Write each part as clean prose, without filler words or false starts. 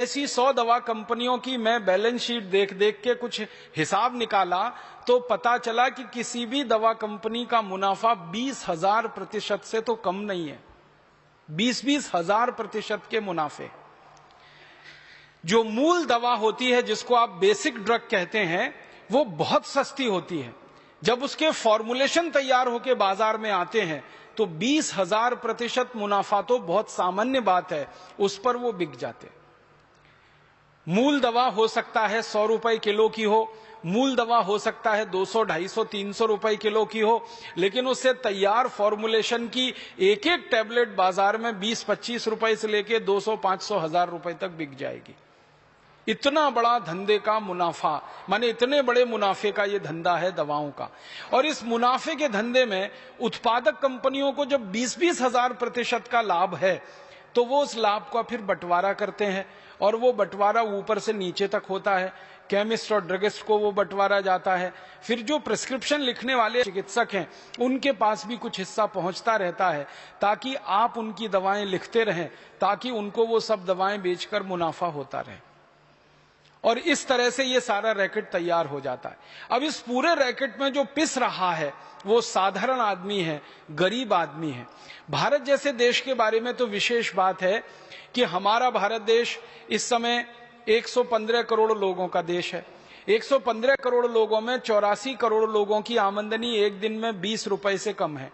ऐसी 100 दवा कंपनियों की मैं बैलेंस शीट देख देख के कुछ हिसाब निकाला तो पता चला कि किसी भी दवा कंपनी का मुनाफा 20,000% से तो कम नहीं है। 20-20 हजार प्रतिशत के मुनाफे। जो मूल दवा होती है, जिसको आप बेसिक ड्रग कहते हैं, वो बहुत सस्ती होती है। जब उसके फॉर्मुलेशन तैयार होकर बाजार में आते हैं तो 20,000% मुनाफा तो बहुत सामान्य बात है, उस पर वो बिक जाते हैं। मूल दवा हो सकता है 100 रुपए किलो की हो, मूल दवा हो सकता है 200, 250, 300 रुपए किलो की हो, लेकिन उससे तैयार फॉर्मुलेशन की एक एक टैबलेट बाजार में 20-25 रुपए से लेके 200, 500, 1000 रुपए तक बिक जाएगी। इतना बड़ा धंधे का मुनाफा, माने इतने बड़े मुनाफे का ये धंधा है दवाओं का। और इस मुनाफे के धंधे में उत्पादक कंपनियों को जब 20-20 हजार प्रतिशत का लाभ है तो वो उस लाभ का फिर बंटवारा करते हैं, और वो बंटवारा ऊपर से नीचे तक होता है। केमिस्ट और ड्रगिस्ट को वो बंटवारा जाता है। फिर जो प्रिस्क्रिप्शन लिखने वाले चिकित्सक हैं उनके पास भी कुछ हिस्सा पहुंचता रहता है, ताकि आप उनकी दवाएं लिखते रहें, ताकि उनको वो सब दवाएं बेचकर मुनाफा होता रहे। और इस तरह से ये सारा रैकेट तैयार हो जाता है। अब इस पूरे रैकेट में जो पिस रहा है वो साधारण आदमी है, गरीब आदमी है। भारत जैसे देश के बारे में तो विशेष बात है कि हमारा भारत देश इस समय 115 करोड़ लोगों का देश है। 115 करोड़ लोगों में 84 करोड़ लोगों की आमदनी एक दिन में 20 रुपए से कम है।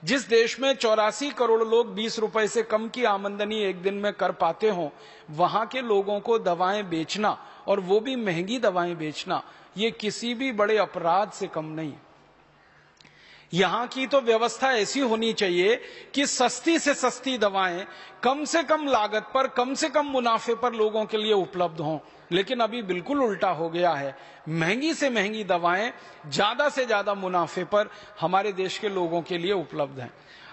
जिस देश में 84 करोड़ लोग 20 रुपए से कम की आमदनी एक दिन में कर पाते हो, वहां के लोगों को दवाएं बेचना, और वो भी महंगी दवाएं बेचना, ये किसी भी बड़े अपराध से कम नहीं। यहां की तो व्यवस्था ऐसी होनी चाहिए कि सस्ती से सस्ती दवाएं कम से कम लागत पर, कम से कम मुनाफे पर लोगों के लिए उपलब्ध हों। लेकिन अभी बिल्कुल उल्टा हो गया है। महंगी से महंगी दवाएं ज्यादा से ज्यादा मुनाफे पर हमारे देश के लोगों के लिए उपलब्ध हैं।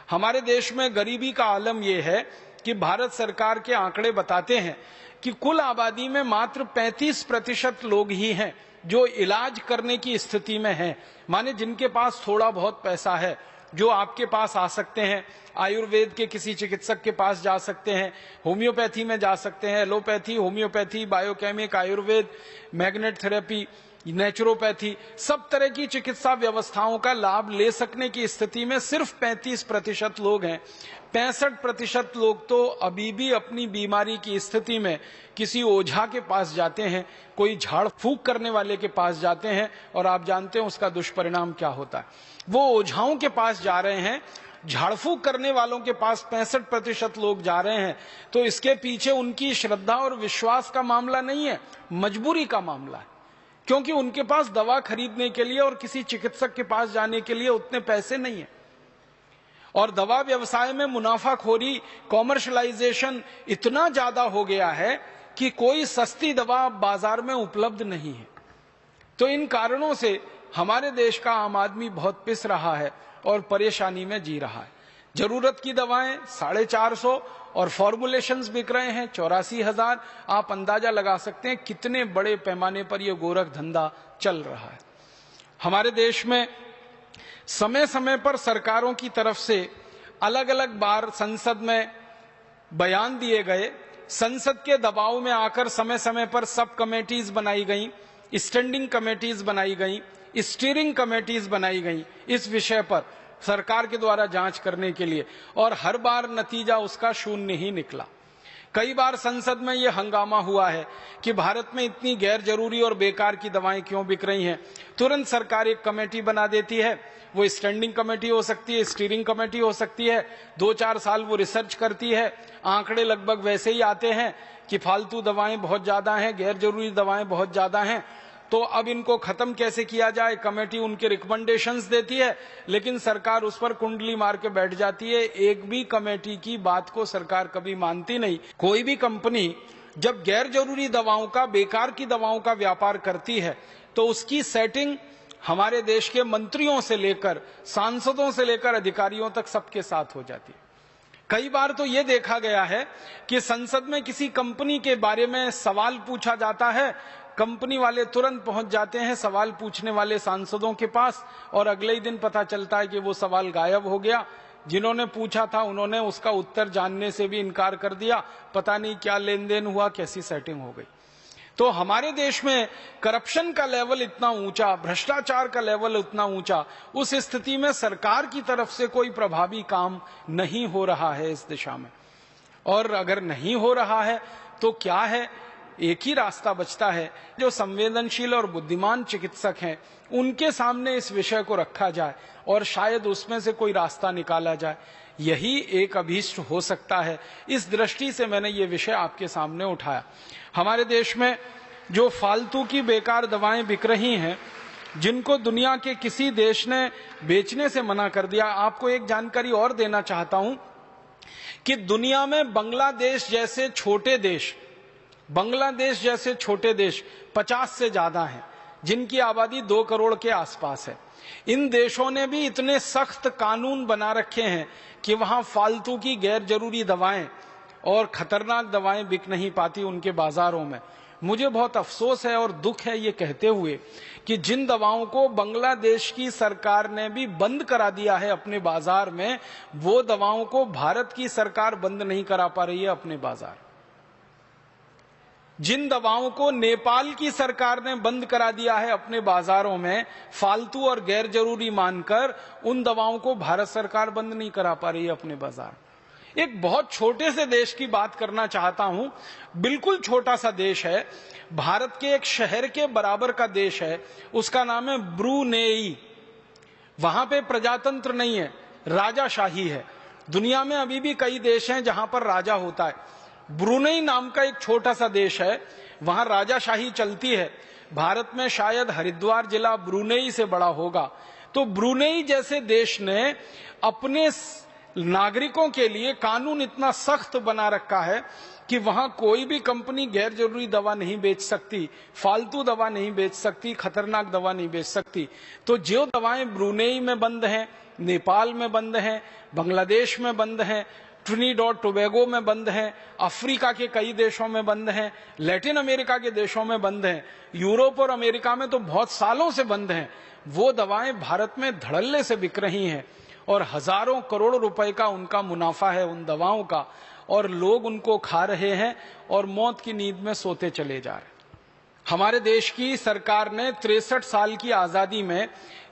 हमारे देश में गरीबी का आलम यह है कि भारत सरकार के आंकड़े बताते हैं कि कुल आबादी में मात्र 35% लोग ही हैं जो इलाज करने की स्थिति में हैं, माने जिनके पास थोड़ा बहुत पैसा है, जो आपके पास आ सकते हैं, आयुर्वेद के किसी चिकित्सक के पास जा सकते हैं, होम्योपैथी में जा सकते हैं, allopathy, homeopathy, biochemic, Ayurveda, magnet therapy, naturopathy, सब तरह की चिकित्सा व्यवस्थाओं का लाभ ले सकने की स्थिति में सिर्फ 35% लोग हैं। 65% लोग तो अभी भी अपनी बीमारी की स्थिति में किसी ओझा के पास जाते हैं, कोई झाड़ फूंक करने वाले के पास जाते हैं, और आप जानते हैं उसका दुष्परिणाम क्या होता है। वो ओझाओं के पास जा रहे हैं, झाड़ फूंक करने वालों के पास 65% लोग जा रहे हैं, तो इसके पीछे उनकी श्रद्धा और विश्वास का मामला नहीं है, मजबूरी का मामला है। क्योंकि उनके पास दवा खरीदने के लिए और किसी चिकित्सक के पास जाने के लिए उतने पैसे नहीं है। और दवा व्यवसाय में मुनाफाखोरी, कॉमर्शलाइजेशन इतना ज्यादा हो गया है कि कोई सस्ती दवा बाजार में उपलब्ध नहीं है। तो इन कारणों से हमारे देश का आम आदमी बहुत पिस रहा है और परेशानी में जी रहा है। जरूरत की दवाएं 450 और फॉर्मुलेशंस बिक रहे हैं 84,000। आप अंदाजा लगा सकते हैं कितने बड़े पैमाने पर यह गोरख धंधा चल रहा है। हमारे देश में समय समय पर सरकारों की तरफ से अलग अलग बार संसद में बयान दिए गए। संसद के दबाव में आकर समय समय पर सब कमेटीज बनाई गई, स्टैंडिंग कमेटीज बनाई गई, स्टीयरिंग कमेटीज बनाई गई इस विषय पर सरकार के द्वारा जांच करने के लिए, और हर बार नतीजा उसका शून्य ही निकला। कई बार संसद में यह हंगामा हुआ है कि भारत में इतनी गैर जरूरी और बेकार की दवाएं क्यों बिक रही हैं। तुरंत सरकार एक कमेटी बना देती है, वो स्टैंडिंग कमेटी हो सकती है, स्टीयरिंग कमेटी हो सकती है। 2-4 साल वो रिसर्च करती है, आंकड़े लगभग वैसे ही आते हैं कि फालतू दवाएं बहुत ज्यादा हैं, गैर जरूरी दवाएं बहुत ज्यादा हैं, तो अब इनको खत्म कैसे किया जाए। कमेटी उनके रिकमेंडेशंस देती है, लेकिन सरकार उस पर कुंडली मार के बैठ जाती है। एक भी कमेटी की बात को सरकार कभी मानती नहीं। कोई भी कंपनी जब गैर जरूरी दवाओं का, बेकार की दवाओं का व्यापार करती है तो उसकी सेटिंग हमारे देश के मंत्रियों से लेकर, सांसदों से लेकर अधिकारियों तक सबके साथ हो जाती है। कई बार तो यह देखा गया है कि संसद में किसी कंपनी के बारे में सवाल पूछा जाता है, कंपनी वाले तुरंत पहुंच जाते हैं सवाल पूछने वाले सांसदों के पास, और अगले ही दिन पता चलता है कि वो सवाल गायब हो गया, जिन्होंने पूछा था उन्होंने उसका उत्तर जानने से भी इनकार कर दिया। पता नहीं क्या लेन देन हुआ, कैसी सेटिंग हो गई। तो हमारे देश में करप्शन का लेवल इतना ऊंचा, भ्रष्टाचार का लेवल इतना ऊंचा, उस स्थिति में सरकार की तरफ से कोई प्रभावी काम नहीं हो रहा है इस दिशा में। और अगर नहीं हो रहा है तो क्या है, एक ही रास्ता बचता है, जो संवेदनशील और बुद्धिमान चिकित्सक हैं उनके सामने इस विषय को रखा जाए और शायद उसमें से कोई रास्ता निकाला जाए। यही एक अभीष्ट हो सकता है। इस दृष्टि से मैंने ये विषय आपके सामने उठाया। हमारे देश में जो फालतू की बेकार दवाएं बिक रही हैं, जिनको दुनिया के किसी देश ने बेचने से मना कर दिया। आपको एक जानकारी और देना चाहता हूं कि दुनिया में बांग्लादेश जैसे छोटे देश 50 से ज्यादा हैं, जिनकी आबादी 2 करोड़ के आसपास है। इन देशों ने भी इतने सख्त कानून बना रखे हैं कि वहां फालतू की गैर जरूरी दवाएं और खतरनाक दवाएं बिक नहीं पाती उनके बाजारों में। मुझे बहुत अफसोस है और दुख है ये कहते हुए कि जिन दवाओं को बांग्लादेश की सरकार ने भी बंद करा दिया है अपने बाजार में, वो दवाओं को भारत की सरकार बंद नहीं करा पा रही है अपने बाजार। जिन दवाओं को नेपाल की सरकार ने बंद करा दिया है अपने बाजारों में फालतू और गैर जरूरी मानकर, उन दवाओं को भारत सरकार बंद नहीं करा पा रही है अपने बाजार। एक बहुत छोटे से देश की बात करना चाहता हूं, बिल्कुल छोटा सा देश है, भारत के एक शहर के बराबर का देश है, उसका नाम है ब्रूनेई। वहां पे प्रजातंत्र नहीं है, राजाशाही है। दुनिया में अभी भी कई देश हैं जहां पर राजा होता है। ब्रूनेई नाम का एक छोटा सा देश है, वहां राजाशाही चलती है। भारत में शायद हरिद्वार जिला ब्रूनेई से बड़ा होगा। तो ब्रूनेई जैसे देश ने अपने नागरिकों के लिए कानून इतना सख्त बना रखा है कि वहां कोई भी कंपनी गैर जरूरी दवा नहीं बेच सकती, फालतू दवा नहीं बेच सकती, खतरनाक दवा नहीं बेच सकती। तो जो दवाएं ब्रूनेई में बंद हैं, नेपाल में बंद हैं, बांग्लादेश में बंद हैं, ट्रिनिडाद टोबैगो में बंद हैं, अफ्रीका के कई देशों में बंद हैं, लैटिन अमेरिका के देशों में बंद हैं, यूरोप और अमेरिका में तो बहुत सालों से बंद हैं, वो दवाएं भारत में धड़ल्ले से बिक रही हैं और हजारों करोड़ रुपए का उनका मुनाफा है उन दवाओं का, और लोग उनको खा रहे हैं और मौत की नींद में सोते चले जा रहे हैं। हमारे देश की सरकार ने 63 साल की आजादी में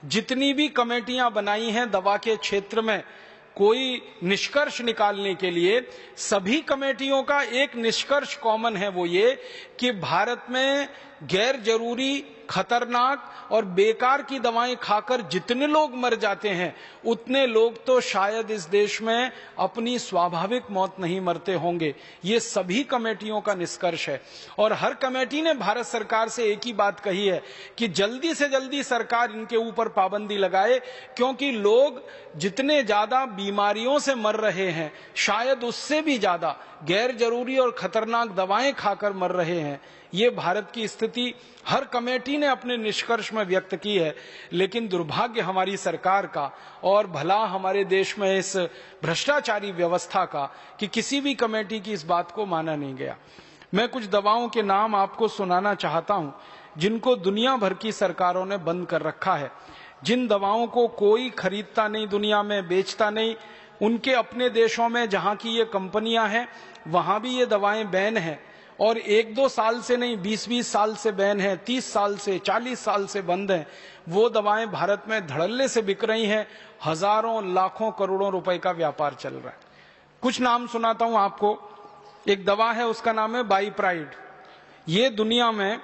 जितनी भी कमेटियां बनाई हैं दवा के क्षेत्र में कोई निष्कर्ष निकालने के लिए, सभी कमेटियों का एक निष्कर्ष कॉमन है, वो ये कि भारत में गैर जरूरी, खतरनाक और बेकार की दवाएं खाकर जितने लोग मर जाते हैं, उतने लोग तो शायद इस देश में अपनी स्वाभाविक मौत नहीं मरते होंगे। ये सभी कमेटियों का निष्कर्ष है। और हर कमेटी ने भारत सरकार से एक ही बात कही है कि जल्दी से जल्दी सरकार इनके ऊपर पाबंदी लगाए, क्योंकि लोग जितने ज्यादा बीमारियों से मर रहे हैं, शायद उससे भी ज्यादा गैर जरूरी और खतरनाक दवाएं खाकर मर रहे हैं। ये भारत की स्थिति हर कमेटी ने अपने निष्कर्ष में व्यक्त की है। लेकिन दुर्भाग्य हमारी सरकार का और भला हमारे देश में इस भ्रष्टाचारी व्यवस्था का कि किसी भी कमेटी की इस बात को माना नहीं गया। मैं कुछ दवाओं के नाम आपको सुनाना चाहता हूं जिनको दुनिया भर की सरकारों ने बंद कर रखा है, जिन दवाओं को कोई खरीदता नहीं, दुनिया में बेचता नहीं। उनके अपने देशों में जहां की ये कंपनियां हैं वहां भी ये दवाएं बैन हैं, और 1-2 साल से नहीं, 20-20 साल से बैन है, 30 साल से, 40 साल से बंद है। वो दवाएं भारत में धड़ल्ले से बिक रही हैं, हजारों लाखों करोड़ों रुपए का व्यापार चल रहा है। कुछ नाम सुनाता हूं आपको। एक दवा है, उसका नाम है बाईप्राइड। ये दुनिया में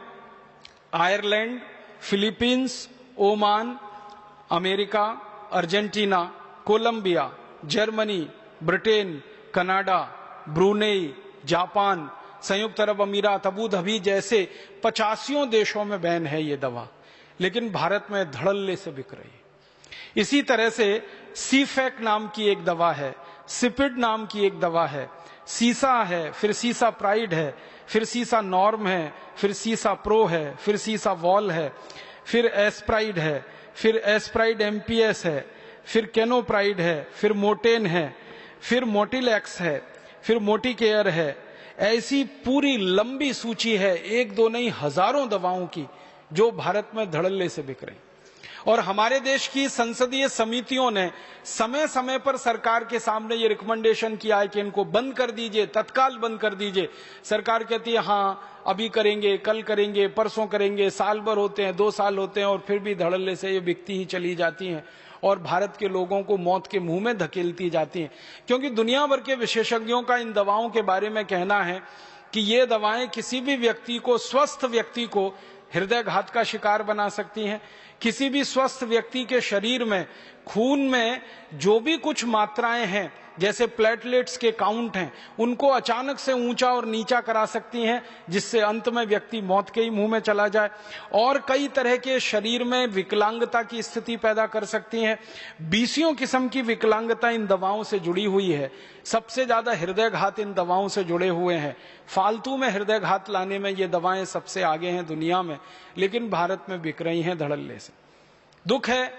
Ireland, Philippines, Oman, America, Argentina, Colombia, Germany, Britain, Canada, Brunei, Japan, संयुक्त अरब अमीरात, अबू धाबी जैसे 85 देशों में बैन है ये दवा, लेकिन भारत में धड़ल्ले से बिक रही है। इसी तरह से सीफेक नाम की एक दवा है, सिपिड नाम की एक दवा है, सीसा है, फिर सीसा प्राइड है, फिर सीसा नॉर्म है, फिर सीसा प्रो है, फिर सीसा वॉल है, फिर एस्प्राइड है, फिर एस्प्राइड एमपीएस है, फिर केनोप्राइड है, फिर मोटेन है, फिर मोटिलैक्स है, फिर मोटिकेयर है। ऐसी पूरी लंबी सूची है, 1-2 नहीं हजारों दवाओं की जो भारत में धड़ल्ले से बिक रही। और हमारे देश की संसदीय समितियों ने समय समय पर सरकार के सामने ये रिकमेंडेशन किया है कि इनको बंद कर दीजिए, तत्काल बंद कर दीजिए। सरकार कहती है हाँ अभी करेंगे, कल करेंगे, परसों करेंगे, साल भर होते हैं, 2 साल होते हैं और फिर भी धड़ल्ले से ये बिकती ही चली जाती हैं और भारत के लोगों को मौत के मुंह में धकेलती जाती हैं। क्योंकि दुनिया भर के विशेषज्ञों का इन दवाओं के बारे में कहना है कि ये दवाएं किसी भी व्यक्ति को, स्वस्थ व्यक्ति को हृदयघात का शिकार बना सकती हैं। किसी भी स्वस्थ व्यक्ति के शरीर में, खून में जो भी कुछ मात्राएं हैं, जैसे प्लेटलेट्स के काउंट हैं, उनको अचानक से ऊंचा और नीचा करा सकती हैं, जिससे अंत में व्यक्ति मौत के ही मुंह में चला जाए। और कई तरह के शरीर में विकलांगता की स्थिति पैदा कर सकती हैं। 20 किस्म की विकलांगता इन दवाओं से जुड़ी हुई है। सबसे ज्यादा हृदयघात इन दवाओं से जुड़े हुए हैं। फालतू में हृदयघात लाने में ये दवाएं सबसे आगे हैं दुनिया में, लेकिन भारत में बिक रही हैं धड़ल्ले से। दुख है,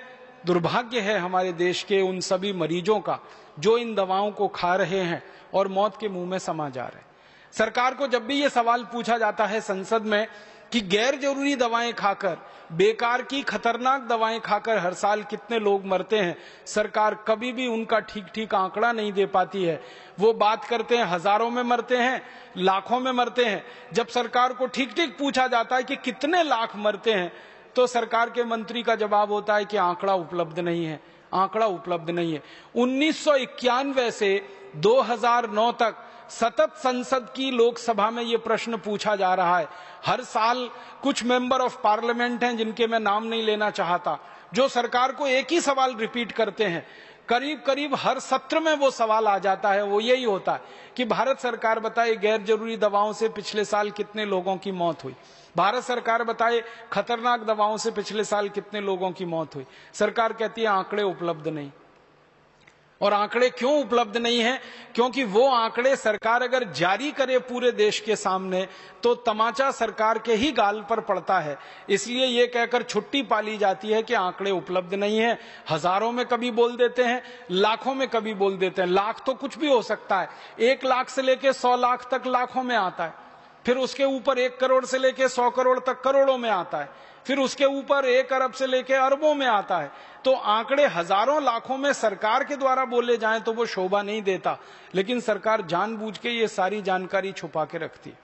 दुर्भाग्य है हमारे देश के उन सभी मरीजों का जो इन दवाओं को खा रहे हैं और मौत के मुंह में समा जा रहे हैं। सरकार को जब भी ये सवाल पूछा जाता है संसद में कि गैर जरूरी दवाएं खाकर, बेकार की खतरनाक दवाएं खाकर हर साल कितने लोग मरते हैं, सरकार कभी भी उनका ठीक ठीक आंकड़ा नहीं दे पाती है। वो बात करते हैं हजारों में मरते हैं, लाखों में मरते हैं। जब सरकार को ठीक ठीक पूछा जाता है कि कितने लाख मरते हैं, तो सरकार के मंत्री का जवाब होता है कि आंकड़ा उपलब्ध नहीं है, आंकड़ा उपलब्ध नहीं है। 1991 से 2009 तक सतत संसद की लोकसभा में यह प्रश्न पूछा जा रहा है। हर साल कुछ मेंबर ऑफ पार्लियामेंट हैं जिनके मैं नाम नहीं लेना चाहता, जो सरकार को एक ही सवाल रिपीट करते हैं। करीब करीब हर सत्र में वो सवाल आ जाता है, वो यही होता है कि भारत सरकार बताए गैर जरूरी दवाओं से पिछले साल कितने लोगों की मौत हुई। भारत सरकार बताए खतरनाक दवाओं से पिछले साल कितने लोगों की मौत हुई। सरकार कहती है आंकड़े उपलब्ध नहीं। और आंकड़े क्यों उपलब्ध नहीं है? क्योंकि वो आंकड़े सरकार अगर जारी करे पूरे देश के सामने तो तमाचा सरकार के ही गाल पर पड़ता है। इसलिए ये कहकर छुट्टी पाली जाती है कि आंकड़े उपलब्ध नहीं है। हजारों में कभी बोल देते हैं, लाखों में कभी बोल देते हैं। लाख तो कुछ भी हो सकता है, 1 लाख से लेके 100 लाख तक लाखों में आता है, फिर उसके ऊपर 1 करोड़ से लेके 100 करोड़ तक करोड़ों में आता है, फिर उसके ऊपर 1 अरब से लेके अरबों में आता है। तो आंकड़े हजारों लाखों में सरकार के द्वारा बोले जाएं तो वो शोभा नहीं देता, लेकिन सरकार जानबूझ के ये सारी जानकारी छुपा के रखती है।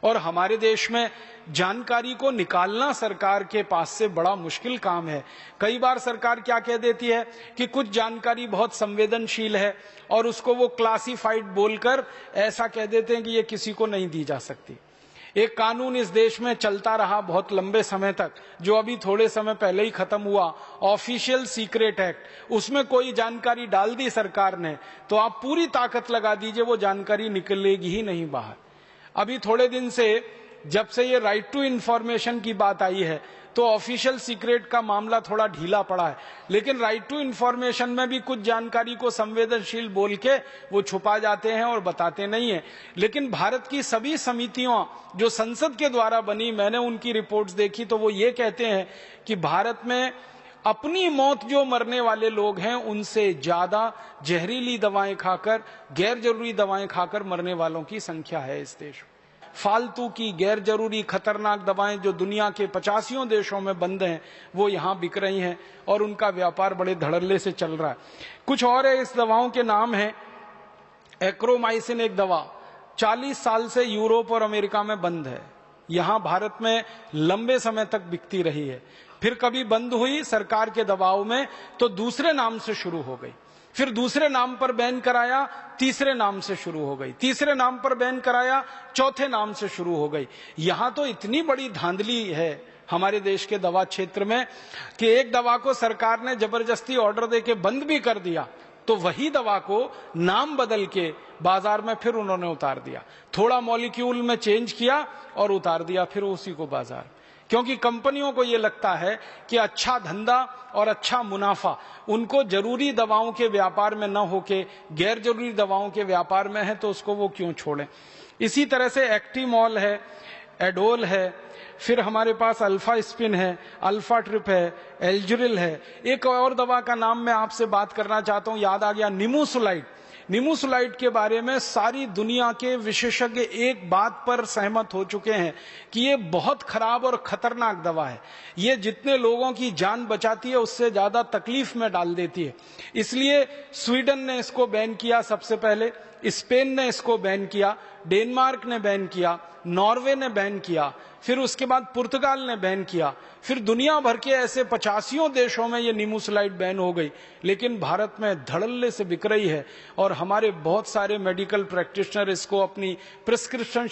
और हमारे देश में जानकारी को निकालना सरकार के पास से बड़ा मुश्किल काम है। कई बार सरकार क्या कह देती है कि कुछ जानकारी बहुत संवेदनशील है और उसको वो क्लासिफाइड बोलकर ऐसा कह देते हैं कि ये किसी को नहीं दी जा सकती। एक कानून इस देश में चलता रहा बहुत लंबे समय तक, जो अभी थोड़े समय पहले ही खत्म हुआ, ऑफिशियल सीक्रेट एक्ट। उसमें कोई जानकारी डाल दी सरकार ने तो आप पूरी ताकत लगा दीजिए वो जानकारी निकलेगी ही नहीं बाहर। अभी थोड़े दिन से जब से ये राइट टू इंफॉर्मेशन की बात आई है तो ऑफिशियल सीक्रेट का मामला थोड़ा ढीला पड़ा है, लेकिन राइट टू इंफॉर्मेशन में भी कुछ जानकारी को संवेदनशील बोल के वो छुपा जाते हैं और बताते नहीं है। लेकिन भारत की सभी समितियां जो संसद के द्वारा बनी, मैंने उनकी रिपोर्ट्स देखी तो वो ये कहते हैं कि भारत में अपनी मौत जो मरने वाले लोग हैं उनसे ज्यादा जहरीली दवाएं खाकर, गैर जरूरी दवाएं खाकर मरने वालों की संख्या है इस देश में। फालतू की गैर जरूरी खतरनाक दवाएं जो दुनिया के 85 देशों में बंद हैं वो यहां बिक रही हैं और उनका व्यापार बड़े धड़ल्ले से चल रहा है। कुछ और है, इस दवाओं के नाम है एक्रोमाइसिन। एक दवा 40 साल से यूरोप और अमेरिका में बंद है, यहां भारत में लंबे समय तक बिकती रही है। फिर कभी बंद हुई सरकार के दबाव में तो दूसरे नाम से शुरू हो गई, फिर दूसरे नाम पर बैन कराया, तीसरे नाम से शुरू हो गई, तीसरे नाम पर बैन कराया, चौथे नाम से शुरू हो गई। यहां तो इतनी बड़ी धांधली है हमारे देश के दवा क्षेत्र में कि एक दवा को सरकार ने जबरदस्ती ऑर्डर देके बंद भी कर दिया तो वही दवा को नाम बदल के बाजार में फिर उन्होंने उतार दिया। थोड़ा मॉलिक्यूल में चेंज किया और उतार दिया फिर उसी को बाजार, क्योंकि कंपनियों को यह लगता है कि अच्छा धंधा और अच्छा मुनाफा उनको जरूरी दवाओं के व्यापार में न होके गैर जरूरी दवाओं के व्यापार में है, तो उसको वो क्यों छोड़ें। इसी तरह से एक्टिमॉल है, एडोल है, फिर हमारे पास अल्फा स्पिन है, अल्फा ट्रिप है, एल्जुरिल है। एक और दवा का नाम मैं आपसे बात करना चाहता हूं, याद आ गया, निमोसुलाइड। निमोसुलाइड के बारे में सारी दुनिया के विशेषज्ञ एक बात पर सहमत हो चुके हैं कि ये बहुत खराब और खतरनाक दवा है। ये जितने लोगों की जान बचाती है उससे ज्यादा तकलीफ में डाल देती है। इसलिए स्वीडन ने इसको बैन किया सबसे पहले, स्पेन ने इसको बैन किया, डेनमार्क ने बैन किया, नॉर्वे ने बैन किया, फिर उसके बाद पुर्तगाल ने बैन किया, फिर दुनिया भर के ऐसे 85 देशों में ये निमोसुलाइड बैन हो गई। लेकिन भारत में धड़ल्ले से बिक रही है और हमारे बहुत सारे मेडिकल प्रैक्टिशनर इसको अपनी प्रिस्क्रिप्शन